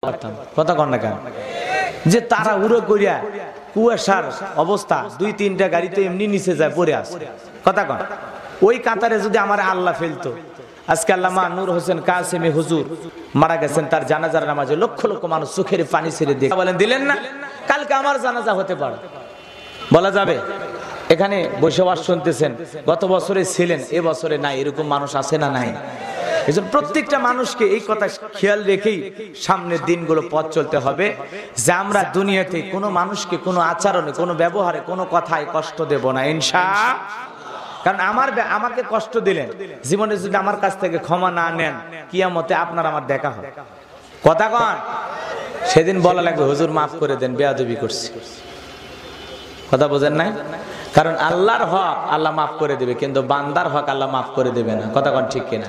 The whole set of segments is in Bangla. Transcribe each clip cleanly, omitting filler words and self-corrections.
পারতাম, কথা কন না কেন? যে তারা উড়ো করিয়া কুয়াশার অবস্থা, 2-3টা গাড়ি তো এমনি নিচে যায় পড়ে আসে, কথা কন। ওই কাতারে যদি আমার আল্লাহ ফেলতো, আজকে আল্লামা নূর হোসেন কাসেমি হুজুর মারা গেছেন, তার জানাজার নামাজে লক্ষ লক্ষ মানুষ চোখের পানি ছেড়ে দিয়ে বলেন দিলেন না, কালকে আমার জানাজা হতে পারে, বলা যাবে? এখানে বসে ওয়াজ শুনতেছেন, গত বছরে ছিলেন, এ বছরে নাই, এরকম মানুষ আছে না নাই? এজন্য প্রত্যেকটা মানুষকে এই কথা খেয়াল রেখেই সামনের দিনগুলো পথ চলতে হবে, যে আমরা দুনিয়াতে কোনো মানুষকে কোনো আচরণে, কোনো ব্যবহারে, কোনো কথায় কষ্ট দেব না ইনশাআল্লাহ। কারণ আমাকে কষ্ট দিলেন, জীবনে যদি আমার কাছ থেকে ক্ষমা না নেন, কিয়ামতে আপনার আমার দেখা হবে, কথা কন। সেদিন বলা লাগবে হুজুর মাফ করে দেন, বেয়াদবি করছি, কথা বোঝেন নাই? কারণ আল্লাহর হক আল্লাহ মাফ করে দেবে, কিন্তু বান্দার হক আল্লাহ মাফ করে দেবে না, কথা কন ঠিক কিনা?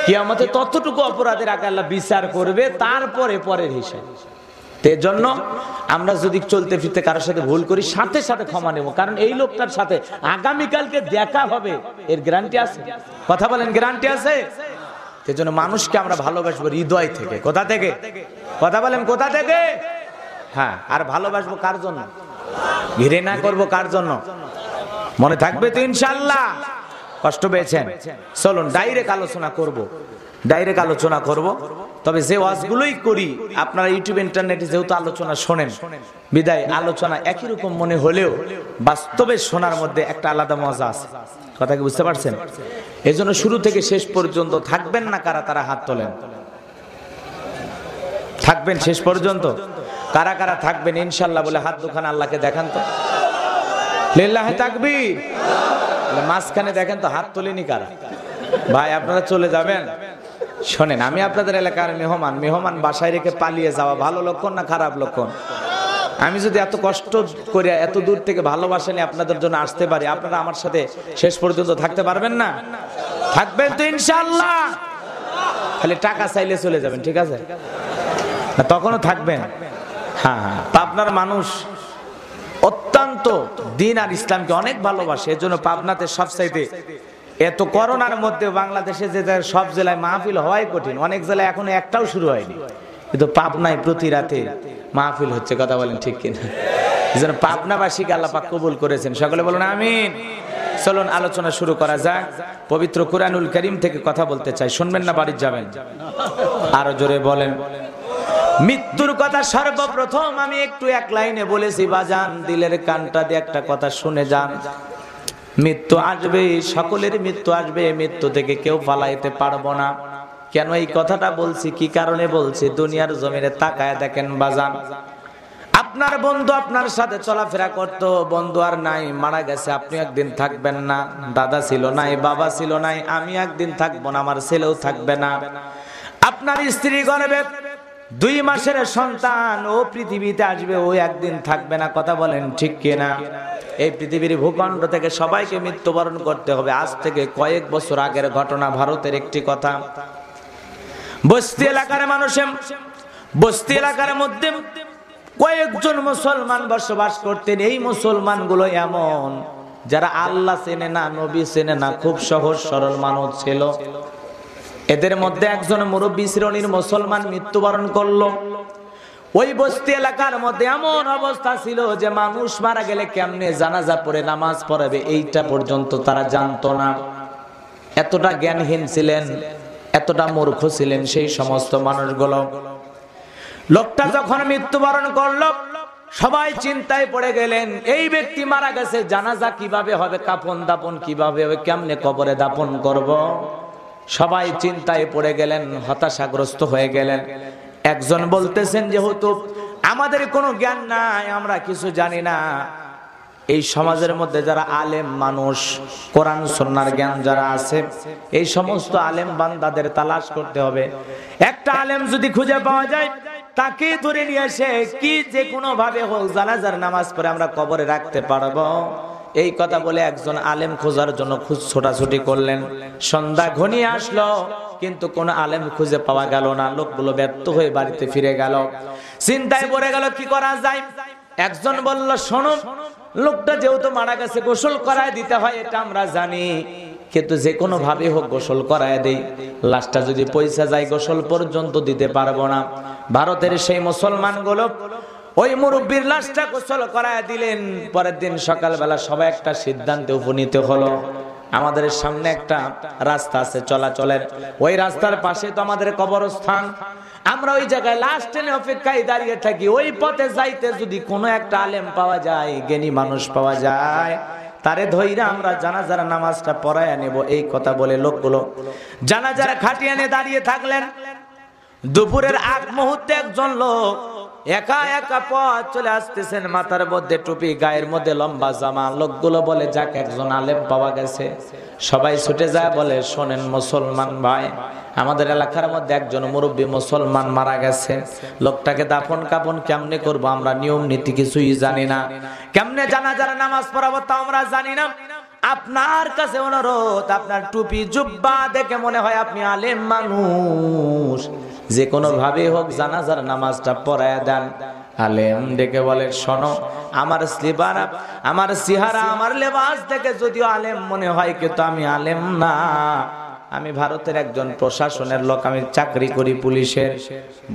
কিয়ামতে ততটুকু অপরাধের আগে আল্লাহ বিচার করবে, তারপরে পরের হিসাব। এর জন্য আমরা যদি চলতে ফিরতে কারোর সাথে ভুল করি, সাথে সাথে ক্ষমা নেব, কারণ এই লোকটার সাথে আগামীকালকে দেখা হবে, এর গ্যারান্টি আছে, কথা বলেন, গ্যারান্টি আছে। এর জন্য মানুষকে আমরা ভালোবাসবো হৃদয় থেকে, কোথা থেকে? কথা বলেন, কোথা থেকে? হ্যাঁ, আর ভালোবাসবো কার জন্য? ঘৃণা করব কার জন্য? মনে থাকবে তো ইনশাআল্লাহ? কষ্ট পেয়েছেন? চলুন ডাইরেক্ট আলোচনা করব, ডাইরেক্ট আলোচনা করব। তবে যে ওয়াজগুলোই করি আপনারা ইউটিউব ইন্টারনেটে যেহেতু আলোচনা শোনেন, বিদায় আলোচনা একই রকম মনে হলেও বাস্তবে শোনার মধ্যে একটা আলাদা মজা আছে, কথা কি বুঝতে পারছেন? এই জন্য শুরু থেকে শেষ পর্যন্ত থাকবেন না কারা? তারা হাত তোলেন। থাকবেন শেষ পর্যন্ত? কারা কারা থাকবেন ইনশাআল্লাহ বলে হাত দুখানা আল্লাহকে দেখান তো, লিল্লাহি তাকবীর। মাঝখানে দেখেন তো হাত তোলেনি কারা? ভাই আপনারা চলে যাবেন? শোনেন, আমি আপনাদের এলাকার মেহমান বাসায় রেখে পালিয়ে যাওয়া ভালো লক্ষণ না খারাপ লক্ষণ? আমি যদি এত কষ্ট করে এত দূর থেকে ভালোবাসা নিয়ে আপনাদের জন্য আসতে পারি, আপনারা আমার সাথে শেষ পর্যন্ত থাকতে পারবেন না? থাকবেন তো ইনশাআল্লাহ? খালি টাকা চাইলে চলে যাবেন, ঠিক আছে? না তখনও থাকবেন? হ্যাঁ হ্যাঁ, পাবনার মানুষ অত্যন্ত দিন আর ইসলামকে অনেক ভালোবাসে, এজন্য পাবনাতে সবচাইতে এত করোনার মধ্যে বাংলাদেশে যে সব জেলায় মাহফিল হওয়াই কঠিন, অনেক জেলায় এখনো একটাও শুরু হয়নি, কিন্তু পাবনায় প্রতি রাতে মাহফিল হচ্ছে, কথা বলেন ঠিক কিনা? যেন পাবনাবাসীকে আল্লাহ পাক কবুল করেছেন, সকলে বলুন আমিন। চলুন আলোচনা শুরু করা যাক। পবিত্র কুরআনুল কারীম থেকে কথা বলতে চাই, শুনবেন না বাড়ি যাবেন? আরো জোরে বলেন। মৃত্যুর কথা সর্বপ্রথম আমি একটু এক লাইনে বলেছি, বাজান দিলের কানটা দিয়ে একটা কথা শুনে যান। মৃত্যু আসবে, সকলের মৃত্যু আসবে, মৃত্যু থেকে কেউ পালাইতে পারবো না। কেন এই কথাটা বলছি, কি কারণে বলছি? দুনিয়ার জমিনে তাকায় দেখেন বাজান, আপনার বন্ধু আপনার সাথে চলাফেরা করতো, বন্ধু আর নাই, মারা গেছে, আপনি একদিন থাকবেন না। দাদা ছিল নাই, বাবা ছিল নাই, আমি একদিন থাকবো না, আমার ছেলেও থাকবে না। আপনার স্ত্রী গর্ভে 2 মাসের সন্তান, ও পৃথিবীতে আসবে, ও একদিন থাকবে না, কথা বলেন ঠিক কিনা? এই পৃথিবীর ভূখণ্ড থেকে সবাইকে মৃত্যুবরণ করতে হবে। আজ থেকে কয়েক বছর আগের ঘটনা, ভারতের একটি কথা। বস্তি এলাকার মধ্যে কয়েকজন মুসলমান বসবাস করতেন। এই মুসলমানগুলো এমন যারা আল্লাহ চেনে না, নবী চেনে না, খুব সহজ সরল মানুষ ছিল। এদের মধ্যে একজন মুরব্বী শ্রেণীর মুসলমান মৃত্যুবরণ করলো। ওই বস্তি এলাকার মধ্যে এমন অবস্থা ছিল যে মানুষ মারা গেলে কেমনে জানাজা পড়ে নামাজ পড়াবে এইটা পর্যন্ত তারা জানতো না। এতটা জ্ঞানহীন ছিলেন, এতটা মূর্খ ছিলেন সেই সমস্ত মানুষগুলো। লোকটা যখন মৃত্যুবরণ করলো, সবাই চিন্তায় পড়ে গেলেন, এই ব্যক্তি মারা গেছে, জানাজা কিভাবে হবে, কাফন দাপন কিভাবে হবে, কেমনে কবরে দাপন করব। সবাই চিন্তায় পড়ে গেলেন, হতাশাগ্রস্ত হয়ে গেলেন। একজন বলতেছেন, যেহেতু আমাদের কোনো জ্ঞান নাই, আমরা কিছু জানি না, এই সমাজের মধ্যে যারা আলেম মানুষ, কোরআন সুন্নাহর জ্ঞান যারা আছে, এই সমস্ত আলেম বান্দাদের তালাশ করতে হবে। একটা আলেম যদি খুঁজে পাওয়া যায়, তাকে ধরে নিয়ে এসে কি যে কোনো ভাবে হোক জানাজার নামাজ পড়ে আমরা কবরে রাখতে পারবো। এই কথা বলে একজন আলেম খোঁজার জন্য খুব ছোটাছুটি করলেন। সন্ধ্যা ঘনিয়ে আসলো, কিন্তু কোন আলেম খুঁজে পাওয়া গেল না। লোকগুলো ব্যর্থ হয়ে বাড়িতে ফিরে গেল। চিন্তায় পড়ে গেল কি করা যায়। একজন বলল, শোনো, লোকটা যেহেতু মারা গেছে, গোসল করায় দিতে হয়, এটা আমরা জানি। কিন্তু যে কোনো ভাবে হোক গোসল করায় দেই, লাশটা যদি পয়সা যায় গোসল পর্যন্ত দিতে পারবো না। ভারতের সেই মুসলমানগুলো ওই মুরব্বীর লাশটা গোসল করায় দিলেন। পরের দিন সকালবেলা সবাই একটা সিদ্ধান্তে উপনীত হলো, আমাদের সামনে একটা রাস্তা আছে চলাচলের, ওই রাস্তার পাশে তো আমাদের কবরস্থান, আমরা ওই জায়গায় লাশ টেনে অপেক্ষায় দাঁড়িয়ে থাকি। ওই পথে যাইতে যদি কোনো একটা আলেম পাওয়া যায়, জ্ঞানী মানুষ পাওয়া যায়, তারে ধইরা আমরা জানাজার নামাজটা পড়ায় নেব। এই কথা বলে লোকগুলো জানাজার খাটিয়ে এনে দাঁড়িয়ে থাকলেন। দুপুরের আগ মুহূর্তে একজন লোক একা একা পথ চলে আসতেছেন, মাথার মধ্যে টুপি, গায়ের মধ্যে লম্বা জামা। লোকগুলো বলে যাক একজন আলেম পাওয়া গেছে। সবাই ছুটে যায়, বলে শোনেন মুসলমান ভাই, আমাদের এলাকার মধ্যে একজন মুরব্বী মুসলমান মারা গেছে। লোকটাকে দাফন কাফন কেমনে করবো আমরা নিয়ম নীতি কিছুই জানি না, কেমনে জানাজার নামাজ পড়াবো তা আমরা জানি না। আপনার কাছে অনুরোধ, আপনার টুপি জুব্বা দেখে মনে হয় আপনি আলেম মানুষ, যে কোনো ভাবে হোক জানাজার নামাজটা পড়ায় দেন। আলেম ডেকে বলে শোনো, আমার স্লিপার, আমার চেহারা, আমার লেবাস দেখে যদিও আলেম মনে হয়, কিন্তু আমি আলেম না, আমি ভারতের একজন প্রশাসনের লোক, আমি চাকরি করি পুলিশের।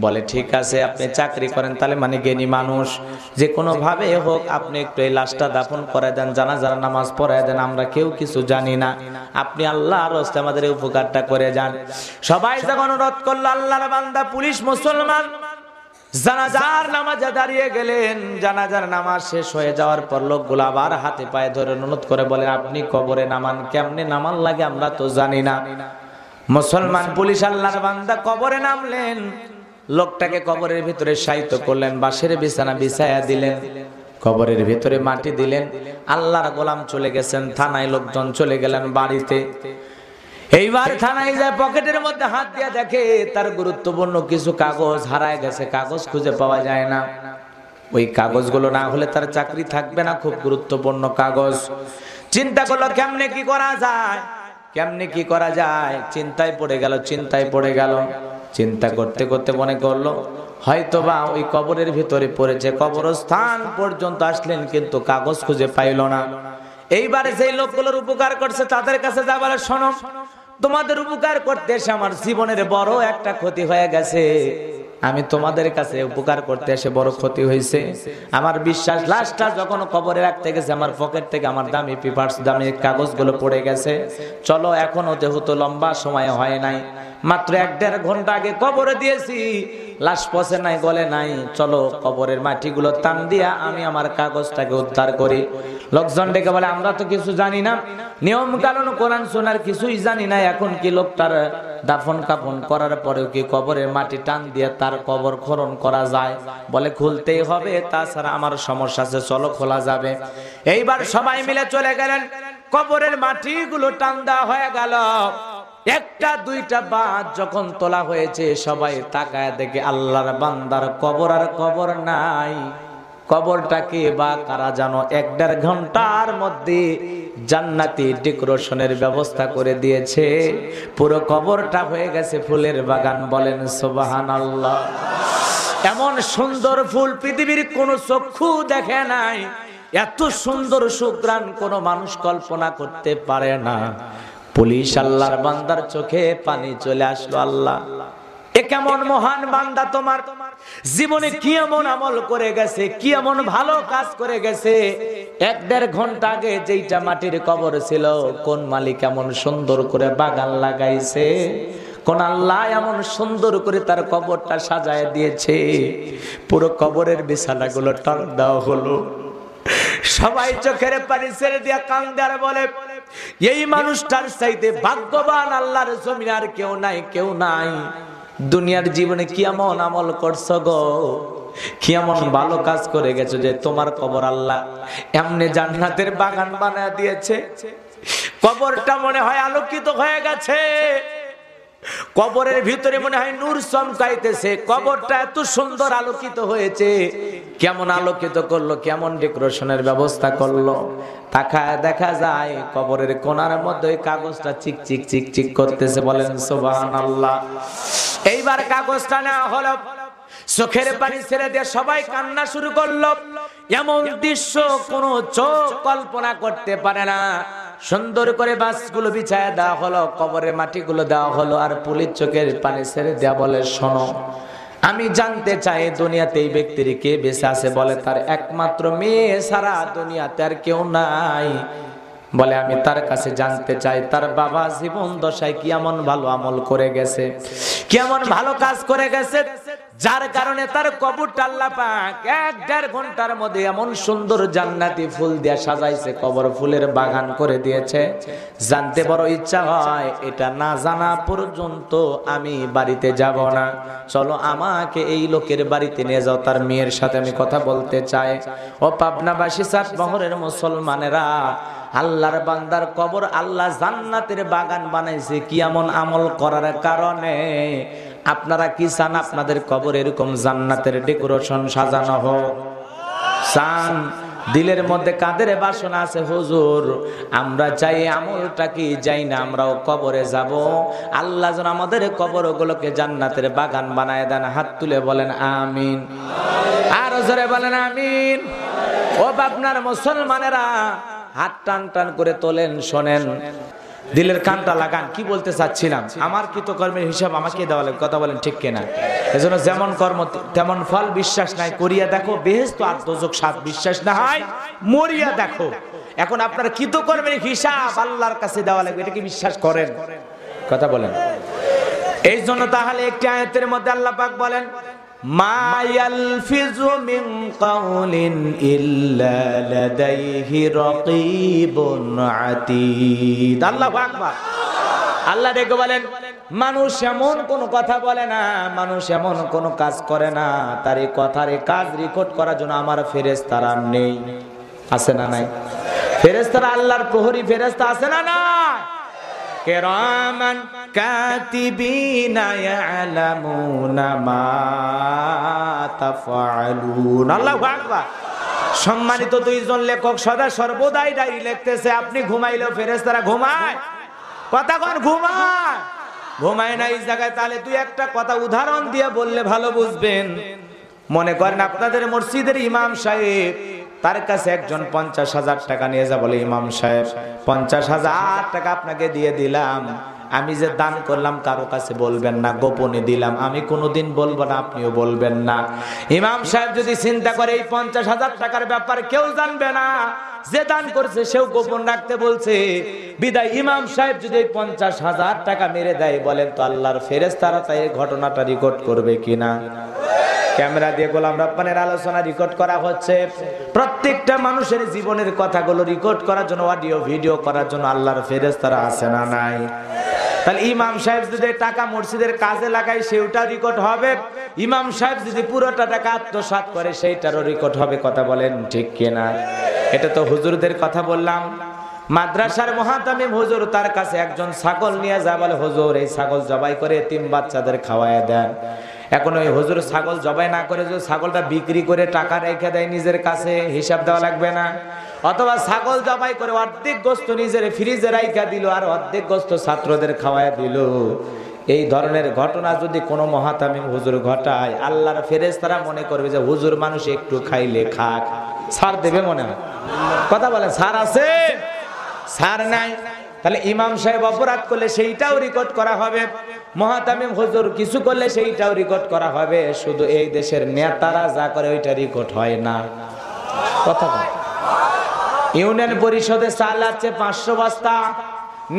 বলে ঠিক আছে, আপনি চাকরি করেন তাহলে মানে জ্ঞানী মানুষ, যে কোনো ভাবে হোক আপনি একটু এই লাশটা দাফন করে দেন, জানাজার নামাজ পড়ায় দেন, আমরা কেউ কিছু জানি না, আপনি আল্লাহর রাস্তে আমাদের এই উপকারটা করে যান। সবাই যখন অনুরোধ করলো, আল্লাহর বান্দা পুলিশ মুসলমান জানাজার নামাজে দাঁড়িয়ে গেলেন। জানাজার নামাজ শেষ হয়ে যাওয়ার পর লোকগুলো আবার হাতে পায়ে ধরে অনুরোধ করে বলে আপনি কবরে নামান, কেমনে নামান লাগে আমরা তো জানি না। মুসলমান পুলিশ আল্লাহর বান্দা কবরে নামলেন, লোকটাকে কবরের ভিতরে শায়িত করলেন, বাঁশের বিছানা বিছায়া দিলেন, কবরের ভিতরে মাটি দিলেন। আল্লাহর গোলাম চলে গেছেন থানায়, লোকজন চলে গেলেন বাড়িতে। এইবার থানায় যায়, পকেটের মধ্যে হাত দিয়ে দেখে তার গুরুত্বপূর্ণ কিছু কাগজ হারায় গেছে, কাগজ খুঁজে পাওয়া যায় না। ওই কাগজগুলো না হলে তার চাকরি থাকবে না, খুব গুরুত্বপূর্ণ কাগজ। চিন্তা করলো কেমনে কি করা যায়, কেমনে কি করা যায়, চিন্তায় পড়ে গেল, চিন্তায় পড়ে গেল। চিন্তা করতে করতে মনে করলো হয়তোবা ওই কবরের ভিতরে পড়েছে। কবরস্থান পর্যন্ত আসলেন কিন্তু কাগজ খুঁজে পাইল না। এইবারে সেই লোকগুলোর উপকার করছে তাদের কাছে যা বলে, শোনো তোমাদের উপকার করতে এসে আমার জীবনের বড় একটা ক্ষতি হয়ে গেছে, আমি তোমাদের কাছে উপকার করতে এসে বড় ক্ষতি হয়েছে। আমার বিশ্বাস লাশটা যখন কবরে রাখতে গেছে আমার পকেট থেকে আমার দামি পেপারস, দামি কাগজগুলো পড়ে গেছে। চলো, এখনো যেহেতু লম্বা সময় হয় নাই, মাত্র 1-1.5 ঘন্টা আগে কবরে দিয়েছি, লাশ পচে নাই, গলে নাই, চলো কবরের মাটিগুলো টান দিয়া আমি আমার কাগজটাকে উদ্ধার করি। লোকজন ডেকে বলে আমরা তো কিছু জানি না, নিয়ম কানুন কোরআন শোনার কিছুই জানি না, এখন কি লোকটার দাফন কাফন করার পরেও কি কবরের মাটি টান দিয়ে তার কবর খনন করা যায়? বলে খুলতেই হবে, তাছাড়া আমার সমস্যা আছে, চলো খোলা যাবে। এইবার সবাই মিলে চলে গেলেন, কবরের মাটিগুলো টান দেওয়া হয়ে গেল। 1টা 2টা বাদ যখন তোলা হয়েছে, সবাই তাকায় দেখে আল্লাহর বান্দার কবর আর কবর নাই। কবরটাকে বা কারা জানো 1-1.5 ঘন্টার মধ্যে জান্নাতি ডেকোরেশনের ব্যবস্থা করে দিয়েছে, পুরো কবরটা হয়ে গেছে ফুলের বাগান। বলেন সুবহানাল্লাহ। এমন সুন্দর ফুল পৃথিবীর কোন চক্ষু দেখে নাই, এত সুন্দর সুঘ্রাণ কোন মানুষ কল্পনা করতে পারে না। পুলিশ আল্লাহর বান্দার চোখে পানি চলে আসলো। আল্লাহ, এ কেমন মহান বান্দা, তোমার জীবনে কি এমন আমল করে গেছে, কি এমন ভালো কাজ করে গেছে? 1-1.5 ঘন্টা আগে যেইটা মাটির কবর ছিল, কোন মালিক এমন সুন্দর করে বাগান লাগাইছে, কোন আল্লাহ এমন সুন্দর করে তার কবরটা সাজায় দিয়েছে, পুরো কবরের বিছানাগুলো টান দেওয়া হলো। সবাই চোখের পানি ছেড়ে দিয়া কান্দে আর বলে, এই মানুষটার চাইতে ভাগ্যবান আল্লাহর জমিনে আর কেউ নাই, কেউ নাই। দুনিয়ার জীবনে কি এমন আমল করছো গো, কি এমন ভালো কাজ করে গেছো যে তোমার কবর আল্লাহ এমনি জান্নাতের বাগান বানায় দিয়েছে। কবরটা মনে হয় আলোকিত হয়ে গেছে, কবরের ভিতরে মনে হয় নূর চমকাইতেছে। কবরটা এত সুন্দর আলোকিত হয়েছে, কেমন আলোকিত করলো, কেমন ডেকোরেশনের ব্যবস্থা করলো। তাকায় দেখা যায় কবরের কোণার মধ্যে ওই কাগজটা চিক চিক চিক চিক করতেছে। বলেন সুবহানাল্লাহ। এইবার কাগজটা নেওয়া হলো, চোখের পানি ছেড়ে দিয়ে সবাই কান্না শুরু করলো। এমন দৃশ্য কোন চোখ কল্পনা করতে পারে না। সুন্দর করে বাসগুলো বিছায়া দেওয়া হলো, কবরের মাটিগুলো দেওয়া হলো, আর পুলিশ চোখের পানি ছেড়ে দেয়া বলে, শোনো আমি জানতে চাই দুনিয়াতে এই ব্যক্তির কে বেঁচে আছে? বলে তার একমাত্র মেয়ে সারা দুনিয়াতে আর কেউ নাই। বলে আমি তার কাছে জানতে চাই তার বাবা জীবন দশায় কি এমন ভালো আমল করে গেছে, কেমন ভালো কাজ করে গেছে, যার কারণে তার কবরটা আল্লাহ পাক 1-1.5 ঘন্টার মধ্যে এমন সুন্দর জান্নাতি ফুল দিয়ে সাজাইছে, কবর ফুলের বাগান করে দিয়েছে। জানতে বড় ইচ্ছা হয়, এটা না জানা পর্যন্ত আমি বাড়িতে যাব না। চলো আমাকে এই লোকের বাড়িতে নিয়ে যাও, তার মেয়ের সাথে আমি কথা বলতে চাই। ও পাবনাবাসী, চাটমোহরের মুসলমানেরা, আল্লাহর বান্দার কবর আল্লাহ জান্নাতের বাগান বানাইছে কি এমন আমল করার কারণে? আপনারা কি চান আপনাদের কবর এরকম জান্নাতের ডেকোরেশন সাজানো হোক? চান? দিলের মধ্যে কাদের বাসনা আছে, হুজুর আমরা চাই আমলটা কি যাই না আমরাও কবরে যাব, আল্লাহ যেন আমাদের কবরগুলোকে জান্নাতের বাগান বানায় দেন। হাত তুলে বলেন আমিন, আর জোরে বলেন আমিন। ও আপনার মুসলমানেরা, হাত টান টান করে তোলেন, শোনেন, দিলের কানটা লাগান। কি বলতে চাচ্ছিলাম, আমার কৃতকর্মের হিসাব আমাকে দেওয়া লাগবে, কথা বলেন ঠিক কিনা? এজন্য যেমন কর্ম তেমন ফল, বিশ্বাস নাই করিয়া দেখো বেহেশত আর দোজখ সাত, বিশ্বাস না হয় মরিয়া দেখো। এখন আপনার কৃতকর্মের হিসাব আল্লাহর কাছে দেওয়া লাগবে, এটা কি বিশ্বাস করেন? কথা বলেন। এই জন্য তাহলে একটি আয়াতের মধ্যে আল্লাহ পাক বলেন, মা ইয়ালফিজু মিন কাউলিন ইল্লা লাদাইহি রাকীবুন আতীদ। আল্লাহু আকবার। আল্লাহ ডেকে বলেন, মানুষ এমন কোন কথা বলে না, মানুষ এমন কোন কাজ করে না, তার এই কথার এই কাজ রেকর্ড করার জন্য আমার ফেরেশতারা নেই। আছে না নাই? ফেরেশতারা আল্লাহর প্রহরী ফেরেশতা আছে না নাই? কিরামান কাতিবিনা ইয়ালামুনা মা তাফআলুন। আল্লাহু আকবার। সম্মানিত দুইজন লেখক সদা সর্বদাই ডায়রি লিখতেছে, আপনি ঘুমাইলেও ফেরেশতারা ঘুমায়? কথা কোন ঘুমায়? ঘুমায় না এই জায়গায়। তাহলে তুই একটা কথা উদাহরণ দিয়ে বললে ভালো বুঝবেন। মনে করেন আপনাদের মসজিদের ইমাম সাহেব, তার কাছে একজন 50,000 টাকা নিয়ে যা, বলে ইমাম সাহেব 50,000 টাকা আপনাকে দিয়ে দিলাম, আমি যে দান করলাম কারো কাছে বলবেন না, গোপনে দিলাম, আমি কোনোদিন বলবো না, আপনিও বলবেন না। ইমাম সাহেব যদি চিন্তা করে এই 50,000 টাকার ব্যাপার কেউ জানবে না, যে দান করছে সেও গোপন রাখতে বলছে, বিদায় ইমাম সাহেব যদি 50,000 টাকা মেরে দেয়, বলেন তো আল্লাহর ফেরেশতারা তাই ঘটনাটা রেকর্ড করবে কিনা? ক্যামেরা দিয়ে গোলাম রব্বানের আলোচনা রেকর্ড করা হচ্ছে। প্রত্যেকটা মানুষের জীবনের কথাগুলো রেকর্ড করার জন্য, অডিও ভিডিও করার জন্য আল্লাহর ফেরেশতারা আছে না নাই? তাহলে ইমাম সাহেব যদি টাকা মসজিদের কাজে লাগায় সেটাও রেকর্ড হবে, ইমাম সাহেব যদি পুরোটা টাকা আত্মসাৎ করে সেইটারও রেকর্ড হবে। কথা বলেন ঠিক কিনা? এটা তো হুজুরদের কথা বললাম। মাদ্রাসার মুহাতামিম হুজুর, তার কাছে একজন ছাগল নিয়ে যা, বলে হুজুর এই ছাগল জবাই করে এতিম বাচ্চাদের খাওয়ায় দেন। এখন ওই হুজুর ছাগল জবাই না করে যদি ছাগলটা বিক্রি করে টাকা রেখে দেয় নিজের কাছে, হিসাব দেওয়া লাগবে না? অথবা ছাগল জবাই করে অর্ধেক গোশত নিজের ফ্রিজে রাইখা দিল আর অর্ধেক গোশত ছাত্রদের খাওয়ায় দিল, এই ধরনের ঘটনা যদি কোনো মুহাতামিম হুজুর ঘটায়, আল্লাহর ফেরেশতারা মনে করবে যে হুজুর মানুষ একটু খাইলে খাক, ছাড় দেবে মনে হয়। কথা বলে ছাড় আছে? ছাড় নাই। তাহলে ইমাম সাহেব অপরাধ করলে সেইটাও রেকর্ড করা হবে, মুহাতামিম হুজুর কিছু করলে সেইটাও রেকর্ড করা হবে। শুধু এই দেশের নেতারা যা করে ওইটা রেকর্ড হয় না। কথা বল। ইউনিয়ন পরিষদে চাল আছে 500 বস্তা,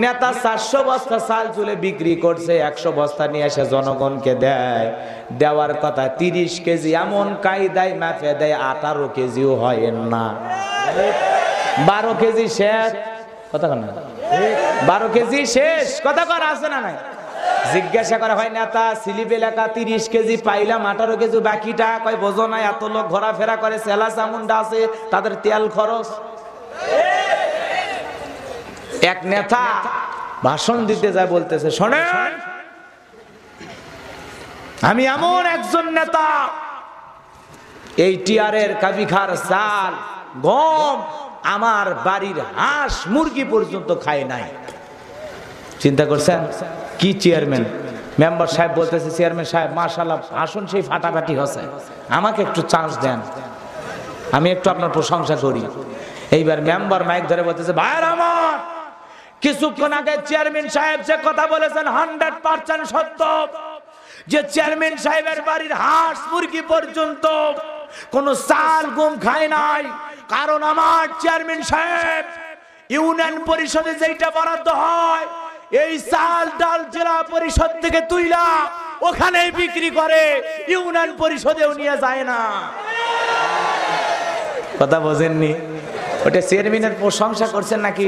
নেতা 400 বস্তা চাল চুলে বিক্রি করছে, 100 বস্তা নিয়ে এসে জনগণকে দেয়। দেওয়ার কথা 30 কেজি, এমন কায়দায় মাপে দেয় 18 কেজিও হয় না, 12 কেজি শেষ। কথা কন না, 12 কেজি শেষ। কথা কর আছে না নাই? জিজ্ঞাসা করা হয় নেতা স্লিপে লেখা 30 কেজি পাইলাম, 18 কেজি বাকিটা কয় বোঝো না, এত লোক ঘোরাফেরা করে, সেলা চামুন্ডা আছে, তাদের তেল খরচ। এক নেতা ভাষণ দিতে যায়, বলতেছে শোনেন আমি এমন একজন নেতা, এই টিয়ারের কাবিখার চাল গম আমার বাড়ির হাঁস মুরগি পর্যন্ত খায় নাই। চিন্তা করছেন কি চেয়ারম্যান? মেম্বার সাহেব বলতেছে চেয়ারম্যান সাহেব মাশাআল্লাহ আসুন, সেই ফাটাফাটি হচ্ছে, আমাকে একটু চান্স দেন, আমি একটু আপনার প্রশংসা করি। এইবার মেম্বার মাইক ধরে বলতেছে ভাইরা আমার, কিছুক্ষণ আগে চেয়ারম্যান সাহেব যে কথা বলেছেন 100% সত্য, যে চেয়ারম্যান সাহেবের বাড়ির হাঁস মুরগি পর্যন্ত কোন চাল গম খায় নাই। কারণ আমার চেয়ারম্যান সাহেব ইউনিয়ন পরিষদে যেটা বরাদ্দ হয় এই চাল ডাল জেলা পরিষদ থেকে তুইলা ওখানেই বিক্রি করে, ইউনিয়ন পরিষদেও নিয়ে যায় না। কথা বোঝেননি? ওটা চেয়ারম্যানের প্রশংসা করছেন নাকি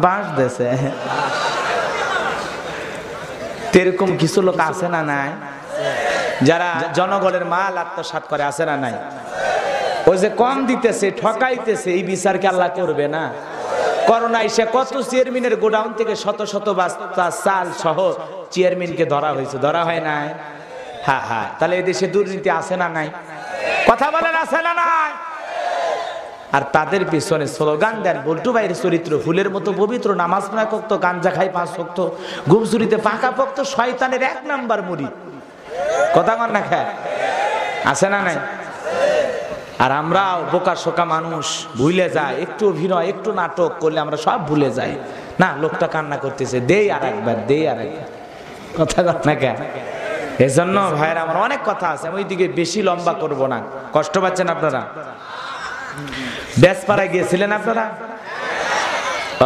বাঁশ দেশে? এরকম কিছু লোক আছে না নাই যারা জনগণের মাল আত্মসাৎ করে, আছে না নাই? ওই যে কম দিতেছে ঠকাইতেছে, এই বিচার কি আল্লাহ করবে না? করোনা এসে কত চেয়ারম্যানের গোডাউন থেকে শত শত বস্তা চাল সহ চেয়ারম্যানকে ধরা হয়েছে, ধরা হয় নাই? হ্যাঁ হ্যাঁ, তাহলে এই দেশে দুর্নীতি আছে না নাই? কথা বলেন আছে না নাই? আর তাদের পিছনে স্লোগান দেন বল্টু ভাইয়ের চরিত্র ফুলের মতো পবিত্র, নামাজ না করতো, গাঞ্জা খাই 5 ওয়াক্ত, ঘুম চুরিতে পাকা পোক্ত, শয়তানের 1 নাম্বার মুড়ি। কথা কন না খায়, আছে না নাই? আর আমরাও বোকা শোকা মানুষ, ভুলে যায়। একটু অভিনয় একটু নাটক করলে আমরা সব ভুলে যাই। না, লোকটা কান্না করতেছে, দেই আর একবার, দেই আর একবার। কথা কন না খায়। এজন্য ভাইয়ের আমার অনেক কথা আছে, আমি ওইদিকে বেশি লম্বা করব না। কষ্ট পাচ্ছেন আপনারা? বেসপাড়ায় গিয়েছিলেন আপনারা?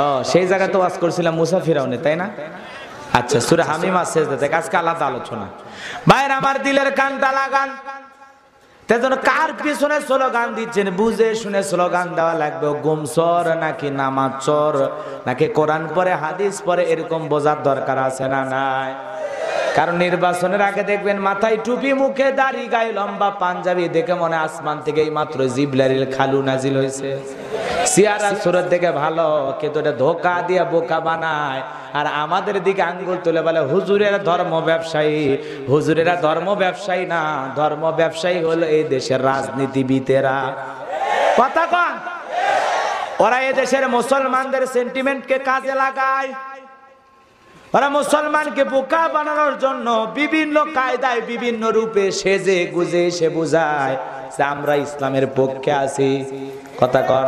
ও, সেই জায়গায় তো ওয়াজ করছিলাম মুসা ফিরাউনে, তাই না? আচ্ছা, সূরা হামিম আছে, আজকে আলাদা আলোচনা। ভাইয়ের আমার দিলের কানটা লাগান। তেজন্য কার পিছনে স্লোগান দিচ্ছেন বুঝে শুনে স্লোগান দেওয়া লাগবে। গুম চোর নাকি নামাজ চোর নাকি কোরআন পড়ে হাদিস পড়ে, এরকম বোঝার দরকার আছে না নাই? কারণ নির্বাচনের আগে দেখবেন মাথায় টুপি, মুখে দাড়ি, গায়ে লম্বা পাঞ্জাবি, দেখে মনে আসমান থেকে এই মাত্র জিবলারিল খালু নাজিল হয়েছে। সিয়ারা সুরত দেখে ভালো, কিন্তু এটা ধোকা দিয়ে বোকা বানায়। আর আমাদের দিকে আঙ্গুল তুলে বলে হুজুরের ধর্ম ব্যবসায়ী। হুজুরেরা ধর্ম ব্যবসায়ী না, ধর্ম ব্যবসায়ী হলো এই দেশের রাজনীতিবিদেরা। কথা কন, ওরা এই দেশের মুসলমানদের সেন্টিমেন্টকে কাজে লাগায়। ওরা মুসলমানকে বোকা বানানোর জন্য বিভিন্ন কায়দায় বিভিন্ন রূপে সেজে গুজে সে বুঝায় যে আমরা ইসলামের পক্ষে আছি। কথা কর।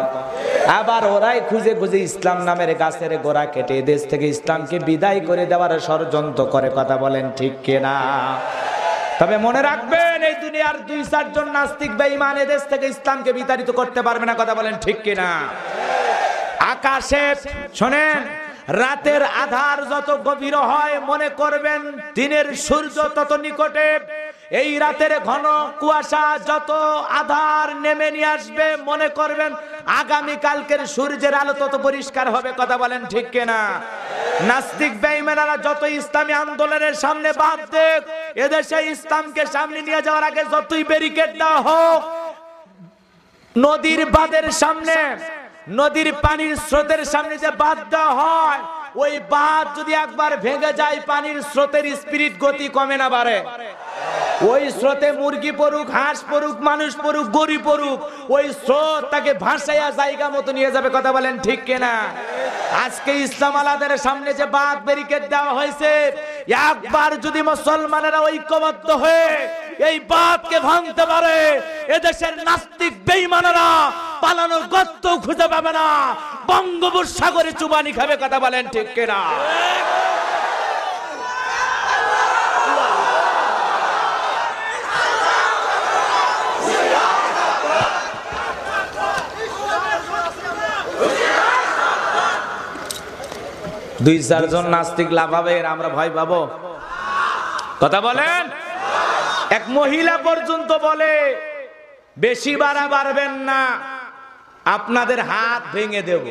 আবার ওরাই খুঁজে খুঁজে ইসলাম নামের গাছের গোড়া কেটে দেশ থেকে ইসলামকে বিদায় করে দেওয়ার ষড়যন্ত্র করে। কথা বলেন ঠিক কিনা? তবে মনে রাখবেন, এই দুনিয়ার 2-4 জন নাস্তিক বেঈমান দেশ থেকে ইসলামকে বিতাড়িত করতে পারবে না। কথা বলেন ঠিক কিনা? আকাশে শোনেন, রাতের আধার যত গভীর হয় মনে করবেন দিনের সূর্য তত নিকটে। এই রাতের ঘন কুয়াশা যত আধার নেমে নিয়ে আসবে মনে করবেন আগামী কালকের সূর্যের আলো তত পরিষ্কার হবে। কথা বলেন ঠিক কিনা? নাস্তিক বেঈমানেরা যত ইসলামী আন্দোলনের সামনে বাধ দেখ, এদেশে ইসলামকে সামনে নিয়ে যাওয়ার আগে যতই ব্যারিকেড দেওয়া হোক, নদীর বাঁধের সামনে, নদীর পানির স্রোতের সামনে যে বাঁধ দেওয়া হয়, ওই বাঁধ যদি একবার ভেঙে যায় পানির স্রোতের স্পিরিট গতি কমে না বাড়ে। ওই স্রোতে মুরগি পড়ুক, হাঁস পড়ুক, মানুষ পড়ুক, গরু পড়ুক, ওই স্রোত তাকে ভাসাইয়া জায়গা মতো নিয়ে যাবে। কথা বলেন ঠিক কিনা? আজকে ইসলাম আলাদের সামনে যে বাঁধ ব্যারিকেড দেওয়া হয়েছে, একবার যদি মুসলমানেরা ঐক্যবদ্ধ হয়ে এই বাঁধকে ভাঙতে পারে, এদেশের নাস্তিক বেঈমানেরা পালানোর গর্ত খুঁজে পাবে না, বঙ্গোপসাগরে চুবানি খাবে। কথা বলেন ঠিক কিনা? দুই চারজন নাস্তিক লাভাবে, আমরা ভয় পাবো? কথা বলেন। এক মহিলা পর্যন্ত বলে বেশি বাড়া বাড়বেন না, আপনাদের হাত ভেঙে দেব।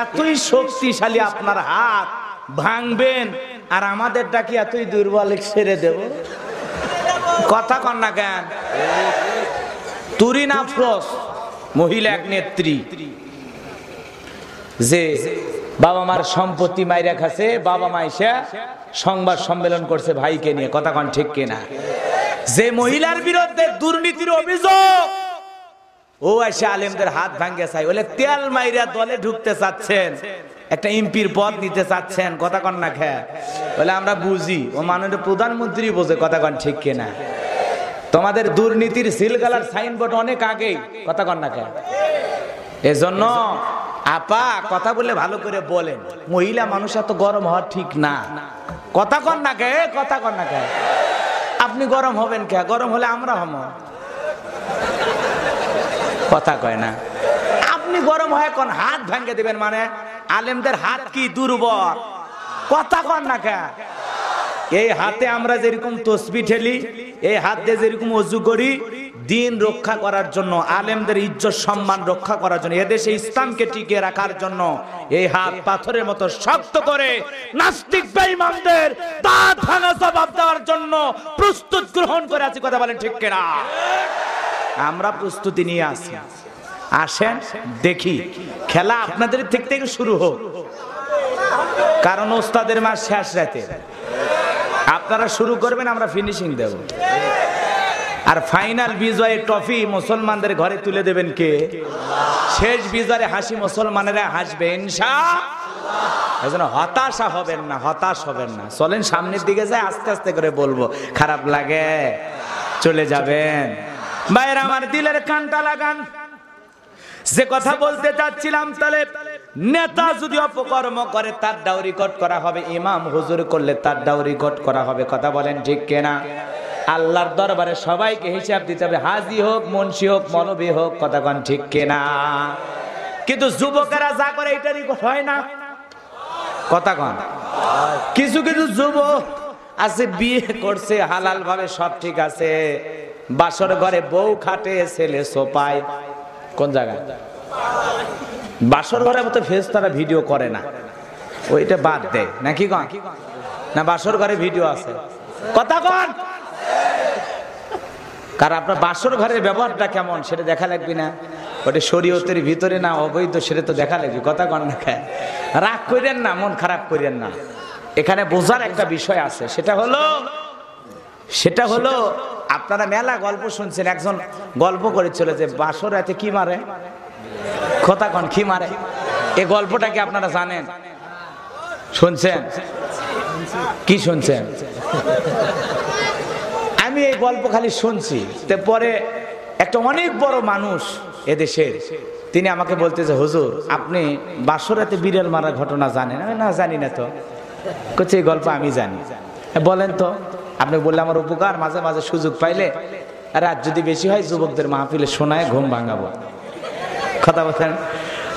এতই শক্তিশালী আপনার হাত, ভাঙবেন আর আমাদেরটা কি এতই দুর্বল ছেড়ে দেব? কথা কন না কেন? তুরিন আফরোজ মহিলা এক নেত্রী, যে বাবা মার সম্পত্তি মাইরা খাচ্ছে, বাবা মা এসে সংবাদ সম্মেলন করছে ভাইকে নিয়ে। কথা কন ঠিক কিনা? যে মহিলার বিরুদ্ধে দুর্নীতির অভিযোগ, ও এসে আলেমদের হাত ভাঙ্গে চাই বলে তেল মাইরা দলে ঢুকতে চাচ্ছেন, একটা এমপির পদ নিতে চাচ্ছেন। কথা কন না খেয়ে বলে আমরা বুঝি, ও মাননীয় প্রধানমন্ত্রী বোঝে। কথা কন ঠিক কিনা? তোমাদের দুর্নীতির সিলগালার সাইনবোর্ড অনেক আগেই। কথা কন না খেয়ে। এজন্য আপা কথা বলে ভালো করে বলেন, মহিলা মানুষ এত গরম হওয়া ঠিক না। কথা কন না কে, কথা কন না কে, আপনি গরম হবেন কে? গরম হলে আমরা হব। কথা কয় না। আপনি গরম হয় কোন হাত ভাঙে দিবেন, মানে আলেমদের হাত কি দুর্বল? কথা কন না কে। এই হাতে আমরা যেরকম তসবিহ ঠেলি, এই হাত দিয়ে যেরকম ওযু করি, দিন রক্ষা করার জন্য, আলেমদের ইজ্জত সম্মান রক্ষা করার জন্য, এদেশে ইসলামকে টিকিয়ে রাখার জন্য এই হাত পাথরের মতো শক্ত করে নাস্তিক বেঈমানদের দাঁত ভাঙা জবাব দেওয়ার জন্য প্রস্তুত গ্রহণ করে আছি। কথা বলেন ঠিক কিনা? আমরা প্রস্তুতি নিয়ে আছি। আসেন দেখি, খেলা আপনাদের থেকে শুরু হোক, কারণ ওস্তাদের মাস শেষ রাতে। আপনারা শুরু করবেন, আমরা ফিনিশিং দেব। আর ফাইনাল বিজয়ের ট্রফি মুসলমানদের ঘরে তুলে দেবেন কে? শেষ বিজয়ে হাসি মুসলমানেরা হাসবে ইনশাআল্লাহ। এজন্য হতাশা হবেন না, হতাশ হবেন না। চলেন সামনের দিকে যাই, আস্তে আস্তে করে বলবো। খারাপ লাগে চলে যাবেন। ভাইরা আমার, দিলের কানটা লাগান। যে কথা বলতে চাচ্ছিলাম, তাহলে নেতা যদি অপকর্ম করে তার দাও রেকর্ড করা হবে, ইমাম হুজুর করলে তার দাও রেকর্ড করা হবে। কথা বলেন ঠিক কিনা? আল্লাহর দরবারে সবাইকে হিসাব দিতে হবে, হাজি হোক, মুন্সি হোক, মৌলবি হোক। কথা কন ঠিক কিনা? কিন্তু যুবকেরা যা করে এটা রেকর্ড হয় না। কথা কন। কিছু কিছু যুবক আছে বিয়ে করছে হালাল ভাবে, সব ঠিক আছে, বাসর ঘরে বউ খাটে, ছেলে সোপায়। কোন জায়গায়? বাসর ঘরের মতো ফেরেশতারা ভিডিও করে না, ওইটা বাদ দেয় নাকি কন? না বাসর ঘরে ভিডিও আছে। কথা কন। কারণ আপনার বাসর ঘরের ব্যবহারটা কেমন সেটা দেখা লাগবে না? ওটা শরীয়তের ভিতরে না অবৈধ, সেটা তো দেখা লাগবে। কথা কন না খায়। রাগ করেন না, মন খারাপ করেন না। এখানে বোঝার একটা বিষয় আছে, সেটা হলো আপনারা মেলা গল্প শুনছেন। একজন গল্প করেছিল যে বাসর রাতে কি মারে। কথা কন, কি মারে? এই গল্পটা কি আপনারা জানেন? শুনছেন? কি শুনছেন? আমি এই গল্প খালি শুনছি। পরে একটা অনেক বড় মানুষ এদেশের, তিনি আমাকে বলতেছে, হুজুর আপনি বাসর রাতে বিড়াল মারার ঘটনা জানেন? আমি না জানি না তো। বলছে এই গল্প আমি জানি। বলেন তো। আপনি বললে আমার উপকার, মাঝে মাঝে সুযোগ পাইলে রাত যদি বেশি হয় যুবকদের মাহফিলে শোনায় ঘুম ভাঙাবো। কথা বলছেন?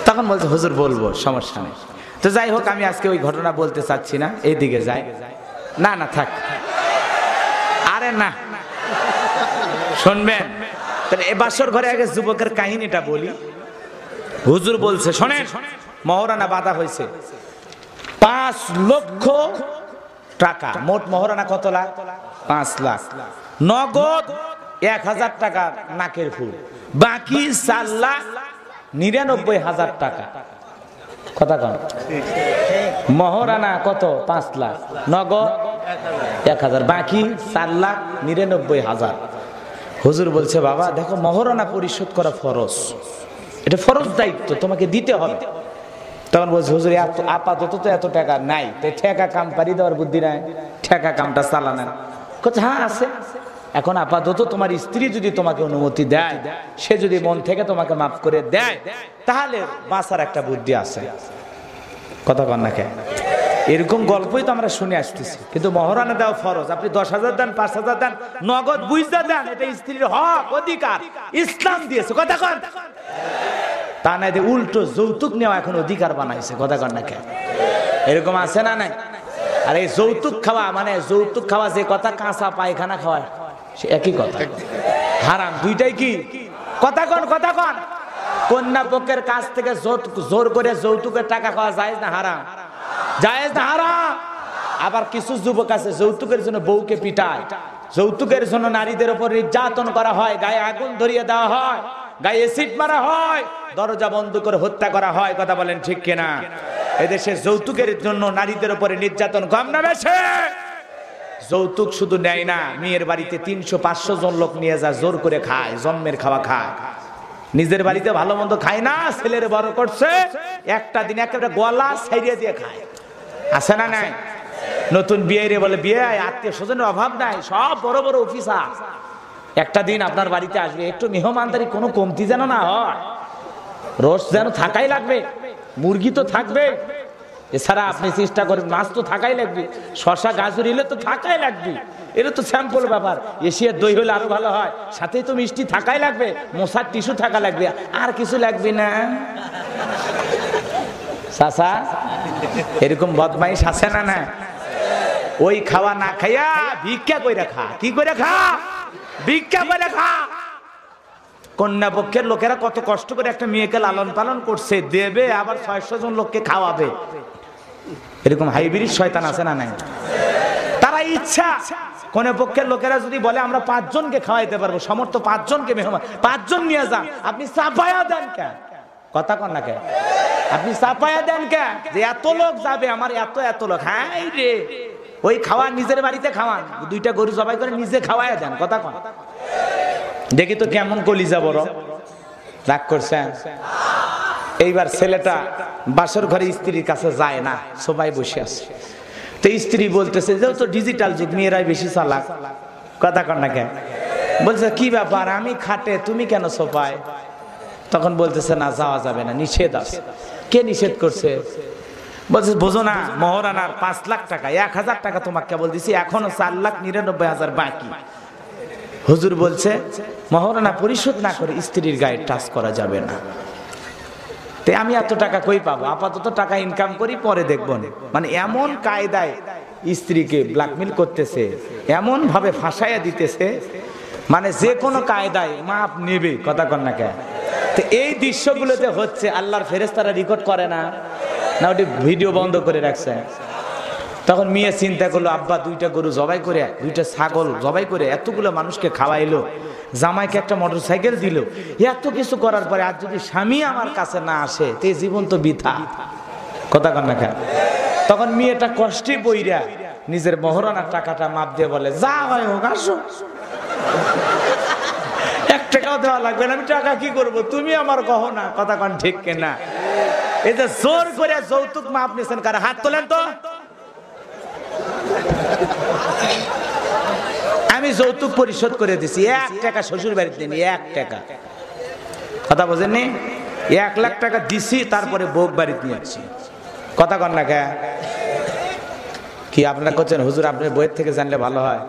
তখন বলছে হুজুর বলবো, সমস্যা নেই। তো যাই হোক, আমি আজকে ওই ঘটনা বলতে চাচ্ছি না। এইদিকে যাই। না না থাক, আরে না, শুনবেন। তাহলে এ বাসর ঘরে আগে যুবকের কাহিনীটা বলি। হুজুর বলছে শোনেন, মহরানা বাঁধা হয়েছে 5 লক্ষ টাকা। মোট মহরানা কত লাখ? 5 লাখ। নগদ 1000 টাকা নাকের ফুল, বাকি 4,99,000 টাকা। কথা কন। মহরানা কত? 5 লাখ, নগদ 1000, বাকি 4,99,000। হুজুর বলছে বাবা দেখো, মহরানা পরিশোধ করা ফরজ, এটা ফরজ দায়িত্ব, তোমাকে দিতে হবে। তখন বলছে হুজুর আপাতত তো এত টাকা নাই, তাই ঠেকা কাম পারি দেওয়ার বুদ্ধি নাই, ঠেকা কামটা চালানেন। হ্যাঁ আছে। এখন আপাতত তোমার স্ত্রী যদি তোমাকে অনুমতি দেয়, সে যদি মন থেকে তোমাকে মাফ করে দেয়, তাহলে বাঁচার একটা বুদ্ধি আছে। কথা কন না কে? এরকম গল্পই তো আমরা শুনে আসতেছি। কিন্তু মহরানা দেওয়া ফরজ। আপনি 10,000 দেন, 5,000 দেন, নগদ বুঝতে দেন, এটা স্ত্রীর হক, অধিকার, ইসলাম দিয়েছে। কথা কন। তা নাই যে উল্টো যৌতুক নেওয়া এখন অধিকার বানাইছে। কথা কন না কে? এরকম আছে না নাই? আর এই যৌতুক খাওয়া, মানে যৌতুক খাওয়া যে কথা, কাঁচা পায়খানা খাওয়া সে একই কথা, হারাম। দুইটাই কি? কথা কন, কথা কন। কন্যা পক্ষের কাছ থেকে জোর করে যৌতুকের টাকা খাওয়া জায়েজ না হারাম? জায়েজ না হারাম? আবার কিছু যুবক আছে যৌতুকের জন্য বউকে পিটায়, যৌতুকের জন্য নারীদের উপর নির্যাতন করা হয়, গায়ে আগুন ধরিয়ে দেওয়া হয়, গায়ে অ্যাসিড মারা হয়, দরজা বন্ধ করে হত্যা করা হয়। কথা বলেন ঠিক কিনা? এদেশে যৌতুকের জন্য নারীদের উপরে নির্যাতন কম না বেশি? যৌতুক শুধু নেয় না, মেয়ের বাড়িতে 300-500 জন লোক নিয়ে যায়, জোর করে খায়, জন্মের খাওয়া খায়। নিজের বাড়িতে ভালো মন্দ খায় না, ছেলের বড় করছে, একটা দিন একেবারে গলা ছাইড়িয়ে দিয়ে খায়। আছে না নাই? নতুন বিয়ে রে বলে বিয়ে, আত্মীয় স্বজনের অভাব নাই, সব বড় বড় অফিসার একটা দিন আপনার বাড়িতে আসবে। একটু মেহমানদারি কোনো কমতি যেন না হয়, রোজ যেন থাকাই লাগবে। মুরগি তো থাকবে, এছাড়া আপনি চেষ্টা করেন মাছ তো থাকাই লাগবে, শশা গাজর এলে তো থাকাই লাগবে, এটা তো স্যাম্পল ব্যাপার। এশিয়ার দই হলে আরো ভালো হয়, সাথেই তো মিষ্টি থাকাই লাগবে, মশার টিস্যু থাকা লাগবে, আর কিছু লাগবে না। চাচা এরকম বদমাইশ আছে না? না, ওই খাওয়া না খাইয়া ভিক্ষা কইরা খা। কি করে খা? ভিক্ষা করে খা। কন্যা পক্ষের লোকেরা কত কষ্ট করে একটা মেয়েকে লালন পালন করছে, দেবে আবার 600 জন লোককে খাওয়াবে। এরকম হাইব্রিড শয়তান আছে না? নাই। তারা ইচ্ছা কন্যা পক্ষের লোকেরা যদি বলে আমরা 5 জনকে খাওয়াইতে পারবো, সমর্থ 5 জনকে মেহমান, 5 জন নিয়ে যান, আপনি চাপায়া দেন কেন? কথা কন না কেন? আপনি চাপায়া দেন কেন যে এত লোক যাবে, আমার এত লোক? হ্যাঁ রে, ওই খাওয়া নিজের বাড়িতে খাওয়ান, 2টা গরু জবাই করে নিজে খাওয়াইয়া দেন। কথা কন। দেখি তো কেমন কলিজা বড়। রাগ করছেন? এইবার ছেলেটা বাসর ঘরে স্ত্রীর কাছে যায় না, সবাই বসে আছে। তো স্ত্রী বলতেছে যে তো ডিজিটাল যুগ, মেয়েরাই বেশি চালাক। কথা কন না কেন? বলছে কি ব্যাপার, আমি খাটে তুমি কেন সোফায়? তখন বলতেছে না, যাওয়া যাবে না, নিষেধ আছে। কে নিষেধ করছে? বলছে বোঝো না, মহারানার 5 লাখ টাকা, 1000 টাকা তোমাকে কেবল দিছি, এখনো 4,99,000 বাকি। হুজুর বলছে মহারানা পরিশোধ না করে স্ত্রীর গায়ে টাচ করা যাবে না। তে আমি এত টাকা কই পাবো? আপাতত টাকা ইনকাম করি, পরে দেখবো। মানে এমন কায়দায় স্ত্রীকে ব্ল্যাকমেল করতেছে, এমন ভাবে ফাঁসাইয়া দিতেছে, মানে যে কোনো কায়দায় মাপ নেবে। কথা কন না কেন? তো এই দৃশ্যগুলোতে হচ্ছে, আল্লাহর ফেরেশতারা রেকর্ড করে না? না ওটি ভিডিও বন্ধ করে রাখছে? তখন মেয়ে চিন্তা করলো, আব্বা 2টা গরু জবাই করে, 2টা ছাগল জবাই করে এতগুলো মানুষকে খাওয়াইলো, জামাইকে একটা মোটরসাইকেল দিল, এত কিছু করার পরে আজ যদি স্বামী আমার কাছে না আসে, তে জীবন তো বৃথা। কথা কন না কেন? তখন মেয়েটা কষ্টে বইরা নিজের মহারানার টাকাটা মাপ দিয়ে বলে, যা হয় হোক, আসো, 1 টাকাও দেওয়া লাগবে না, আমি টাকা কি করব, তুমি আমার গহনা। কথা কন ঠিক কিনা? এই যে জোর করে যৌতুক মাপ নিছেন, কারা হাত তোলেন তো? আমি যৌতুক পরিশোধ করে দিছি, 1 টাকা শ্বশুর বাড়িতে নিয়ে 1 টাকা। কথা বোঝেননি? 1 লাখ টাকা দিছি, তারপরে বউ বাড়িতে নিয়ে আসছি। কথা কন না কে? কি আপনারা করছেন? হুজুর আপনার বইয়ের থেকে জানলে ভালো হয়।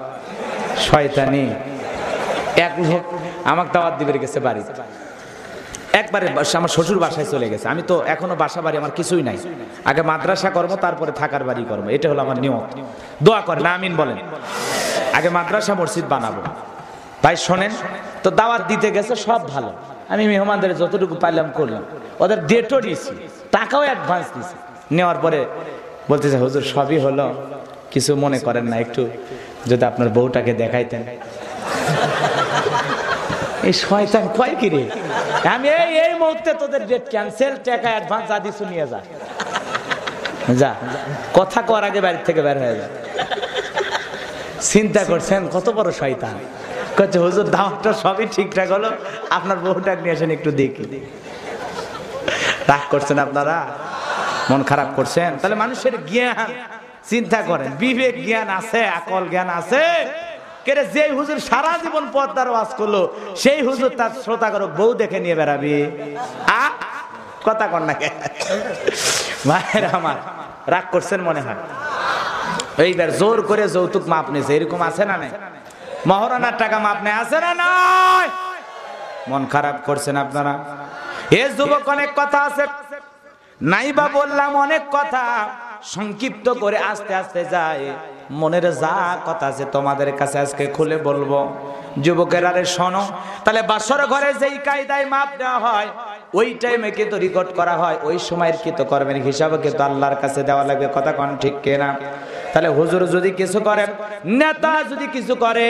শয়তানি। এক লোক আমাকে দাওয়াত দিবে গেছে বাড়িতে, একবারে আমার শ্বশুর বাসায় চলে গেছে। আমি তো এখনো বাসা বাড়ি আমার কিছুই নাই, আগে মাদ্রাসা কর্ম, তারপরে থাকার বাড়ি কর্ম, এটা হলো আমার নিয়ম। দোয়া করেন, আমিন বলেন। আগে মাদ্রাসা মসজিদ বানাবো। ভাই শোনেন তো, দাওয়াত দিতে গেছে, সব ভালো, আমি মেহমানদের যতটুকু পাইলাম করলাম, ওদের ডেটও দিয়েছি, টাকাও অ্যাডভান্স দিয়েছি। নেওয়ার পরে বলতেছে হুজুর সবই হলো, কিছু মনে করেন না, একটু যদি আপনার বউটাকে দেখাইতেন। এই শয়তান কয় কি রে, আমি এই মুহূর্তে তোদের ডেট ক্যান্সেল, টাকা অ্যাডভান্স যা দিছু নিয়ে যা, যা। কথা কর আগে বাড়ি থেকে বের হয়ে যায়। চিন্তা করছেন কত বড় শয়তান। কচ্ছে হুজুর দাওয়াতটা সবই ঠিকঠাক হলো, আপনার বউটা নিয়ে আসেন একটু দেখি। রাগ করছেন আপনারা, মন খারাপ করছেন? তাহলে মানুষের জ্ঞান, চিন্তা করেন, বিবেক জ্ঞান আছে, আকল জ্ঞান আছে? কেরে যে হুজুর সারা জীবন পর্দার ওয়াজ করলো, সেই হুজুর তার শ্রোতাগরক বউ দেখে নিয়ে বেড়াবি? কথা কন না কেন? ভাইয়ের আমার, রাগ করছেন মনে হয়। এইবার জোর করে যৌতুক মাপ নিয়েছে, এরকম আছে না নাই? মহারানার টাকা মাপ নেই, আছে না নাই? মন খারাপ করছেন আপনারা। এ যুবক, অনেক কথা আছে, নাইবা বললাম অনেক কথা, সংক্ষিপ্ত করে আস্তে আস্তে যায়। মনের যা কথা আছে তোমাদের কাছে আজকে খুলে বলবো। যুবকের আরে শোনো, তাহলে বাসর ঘরে যেই কায়দায় মাপ দেওয়া হয়, ওই টাইমে কিন্তু রেকর্ড করা হয়, ওই সময়ের কৃতকর্মের হিসাবে কিন্তু আল্লাহর কাছে দেওয়া লাগবে। কথা কোন ঠিক কিনা? তাহলে হুজুর যদি কিছু করে, নেতা যদি কিছু করে,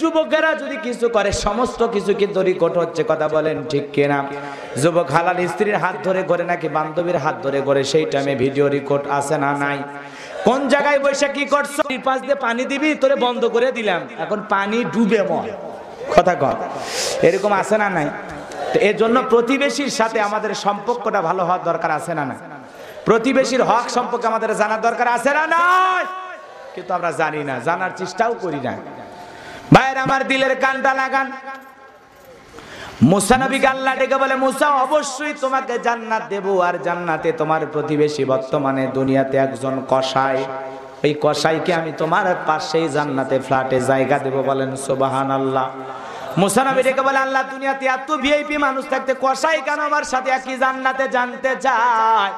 যুবকেরা যদি কিছু করে, সমস্ত কিছু কিন্তু রেকর্ড হচ্ছে। কথা বলেন ঠিক কিনা? যুবক হালাল স্ত্রীর হাত ধরে করে নাকি বান্ধবীর হাত ধরে করে, সেই টাইমে ভিডিও রেকর্ড আছে না নাই? কোন জায়গায় বসে কি করছো? পাশ দিয়ে পানি দিবি, তোরে বন্ধ করে দিলাম, এখন পানি ডুবে মর। কথা কন, এরকম আছে না নাই? এর জন্য প্রতিবেশীর সাথে আমাদের সম্পর্কটা ভালো হওয়ার দরকার আছে না নাই? প্রতিবেশীর হক সম্পর্কে আমাদের জানার দরকার আছে না নাই? কিন্তু আমরা জানি না, জানার চেষ্টাও করি না। ভাইয়ের আমার, দিলের কানটা লাগান। মুসা নবীকে আল্লাহ ডেকে বলে, মুসা অবশ্যই তোমাকে জান্নাত দেব, আর জান্নাতে তোমার প্রতিবেশী বর্তমানে দুনিয়াতে একজন কসাই, এই কসাইকে আমি তোমার পাশেই জান্নাতে ফ্ল্যাটে জায়গা দেব। বলেন সুবহানাল্লাহ। মুসা নবী ডেকে বলে, আল্লাহ দুনিয়াতে এত ভিআইপি মানুষ থাকতে কসাই কেন আমার সাথে একই জান্নাতে জানতে চায়?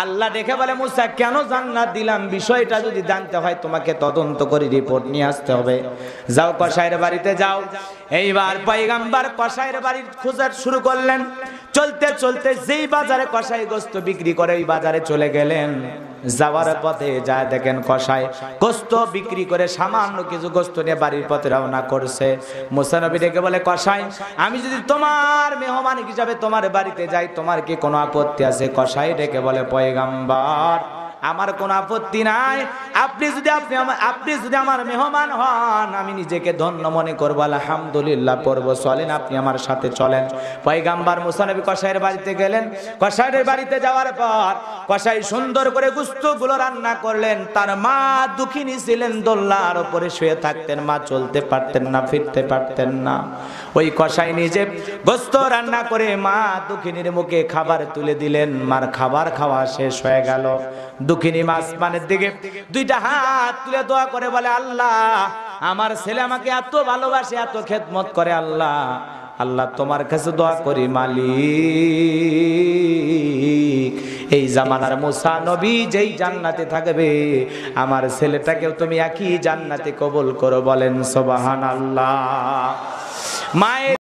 আল্লাহ দেখে বলে, মুসা কেন জান্নাত দিলাম বিষয়টা যদি জানতে হয় তোমাকে তদন্ত করে রিপোর্ট নিয়ে আসতে হবে। যাও কসাইয়ের বাড়িতে যাও। এইবার পয়গম্বর কসাইয়ের বাড়ি খোঁজা শুরু করলেন। চলতে চলতে যেই বাজারে কসাই গোস্ত বিক্রি করে ওই বাজারে চলে গেলেন। যাওয়ার পথে যায় দেখেন কসাই গোস্ত বিক্রি করে সামান্য কিছু গোস্ত নিয়ে বাড়ির পথে রওনা করছে। মুসা নবী ডেকে বলে, কসাই আমি যদি তোমার মেহমান হিসাবে তোমার বাড়িতে যাই তোমার কি কোনো আপত্তি আছে? কসাই ডেকে বলে, পয়গম্বর আমার কোনো আপত্তি নাই, আপনি যদি আমার মেহমান হন আমি নিজেকে ধন্য মনে করবো, আলহামদুলিল্লাহ পড়বো, চলেন আপনি আমার সাথে চলেন। পয়গম্বর মুসা নবী কসাইয়ের বাড়িতে গেলেন। কসাইয়ের বাড়িতে যাওয়ার পর কসাই সুন্দর করে গোশতগুলো রান্না করলেন। তার মা দুঃখিনী ছিলেন, দোলনার উপরে শুয়ে থাকতেন, মা চলতে পারতেন না, ফিরতে পারতেন না। ওই কসাই নিজে গোশত রান্না করে মা দুঃখিনীর মুখে খাবার তুলে দিলেন। মার খাবার খাওয়া শেষ হয়ে গেল। দুঃখিনী মা আসমানের দিকে দুইটা হাত তুলে দোয়া করে বলে, আল্লাহ আমার ছেলে আমাকে এত ভালোবাসে, এত খেদমত করে, আল্লাহ আল্লাহ তোমার কাছে দোয়া করি মালিক এই জামানার মুসা নবী যেই জান্নাতে থাকবে আমার ছেলেটাকেও তুমি একই জান্নাতে কবুল করো। বলেন সুবহানাল্লাহ। মায়ের